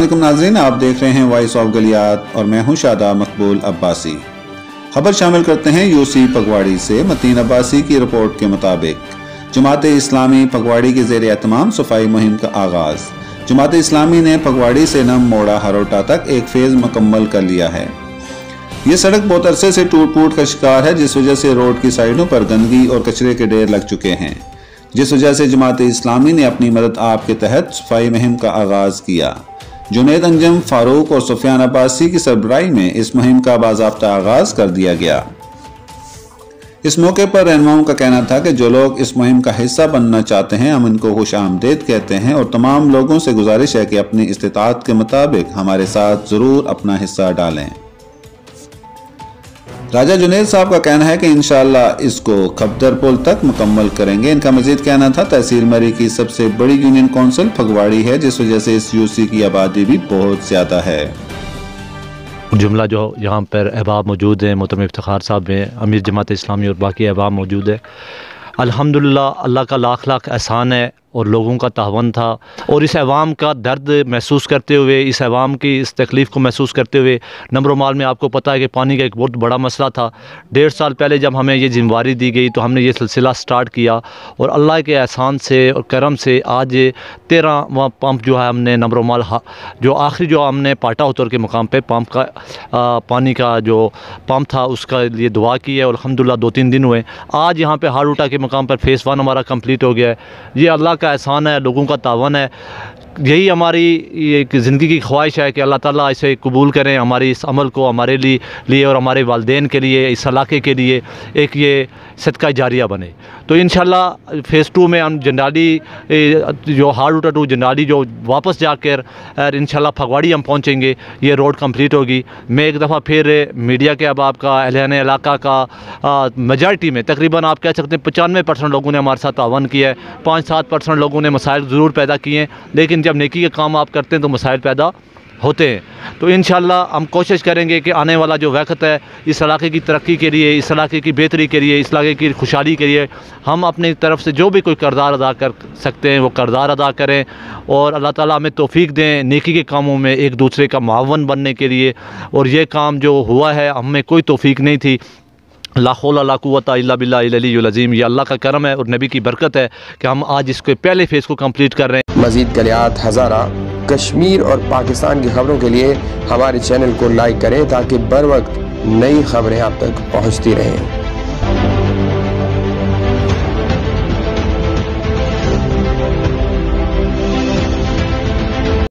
अस्सलामुअलैकुम नाज़रीन, आप देख रहे हैं वॉइस ऑफ गलियात और मैं हूं शादा मकबूल अब्बासी। खबर शामिल करते हैं यूसी पगवाड़ी से। मतीन अब्बासी की रिपोर्ट के मुताबिक जमात इस्लामी पगवाड़ी के ज़ेर एहतमाम सफाई मुहिम का आगाज़। जमात इस्लामी ने पगवाड़ी से नम मोड़ा हरोटा तक एक फेज़ मुकम्मल कर लिया है। ये सड़क बहुत अरसे से टूट फूट का शिकार है, जिस वजह से रोड की साइडों पर गंदगी और कचरे के ढेर लग चुके हैं, जिस वजह से जमात इस्लामी ने अपनी मदद आप के तहत सफाई मुहिम का आगाज़ किया। जुनैद अंजम, फारूक और सुफियान अब्बासी की सरबराही में इस मुहिम का बाज़ाब्ता आगाज़ कर दिया गया। इस मौके पर रहनुमाओं का कहना था कि जो लोग इस मुहिम का हिस्सा बनना चाहते हैं, हम इनको खुश आमदेद कहते हैं और तमाम लोगों से गुजारिश है कि अपनी इस्तिताअत के मुताबिक हमारे साथ ज़रूर अपना हिस्सा डालें। राजा जुनैद साहब का कहना है कि इंशाअल्लाह इसको खबदर पुल तक मुकम्मल करेंगे। इनका मजीद कहना था तहसील मरी की सबसे बड़ी यूनियन कौंसिल फगवाड़ी है, जिस वजह से इस यूसी की आबादी भी बहुत ज़्यादा है। जुमला जो यहाँ पर अहबाब मौजूद हैं, मोहतरम इफ्तिखार साहब हैं, अमीर जमात इस्लामी और बाकी अहबाब मौजूद है। अल्हम्दुलिल्लाह, अल्लाह का लाख लाख एहसान है और लोगों का तावन था, और इस अवाम का दर्द महसूस करते हुए, इस अवाम की इस तकलीफ़ को महसूस करते हुए, नंबर माल में आपको पता है कि पानी का एक बहुत बड़ा मसला था। 1.5 साल पहले जब हमें ये जिम्मेवारी दी गई तो हमने ये सिलसिला स्टार्ट किया और अल्लाह के एहसान से और करम से आज 13वां पंप जो है हमने नंबर माल जो आखिरी जो हमने पाटा उतर के मुकाम पे पंप का पानी का जो पंप था उसका लिए दुआ की है और अल्हम्दुलिल्लाह 2-3 दिन हुए। आज यहाँ पे हारूटा के मुकाम पर फ़ेज़ 1 हमारा कंप्लीट हो गया है। ये अल्लाह का एहसान है, लोगों का तावन है। यही हमारी एक ज़िंदगी की ख्वाहिश है कि अल्लाह ताला इसे कबूल करें, हमारी इस अमल को हमारे लिए और हमारे वालिदैन के लिए, इस इलाके के लिए एक ये सदका जारिया बने। तो इंशाल्लाह फ़ेज़ 2 में हम जंडाली जो हारूटा टू जंडाली जो वापस जाकर इंशाल्लाह फगवाड़ी हम पहुंचेंगे, ये रोड कंप्लीट होगी। मैं एक दफ़ा फिर मीडिया के अब आपका अहले इलाका का मेजॉरिटी में तकरीबन आप कह सकते हैं 95% लोगों ने हमारे साथ तावन किया है। 5-7% लोगों ने मसाइल ज़रूर पैदा किए हैं, लेकिन जब नेकी के काम आप करते हैं तो मसाइल पैदा होते हैं। तो इंशाल्लाह हम कोशिश करेंगे कि आने वाला जो वक्त है इस इलाके की तरक्की के लिए, इस इलाके की बेहतरी के लिए, इस इलाके की खुशहाली के लिए हम अपनी तरफ से जो भी कोई किरदार अदा कर सकते हैं वो किरदार अदा करें और अल्लाह ताला हमें तौफीक दें नेकी के कामों में एक दूसरे का मुआवन बनने के लिए। और ये काम जो हुआ है हमें कोई तौफीक नहीं थी, ला हौला ला कुव्वता इल्ला बिल्लाहिल अलीयुल अज़ीम। ये अल्लाह का करम है और नबी की बरकत है कि हम आज इसके पहले फेज़ को कंप्लीट कर रहे हैं। मज़ीद गलियात, हज़ारा, कश्मीर और पाकिस्तान की खबरों के लिए हमारे चैनल को लाइक करें ताकि बर वक्त नई खबरें आप तक पहुँचती रहें।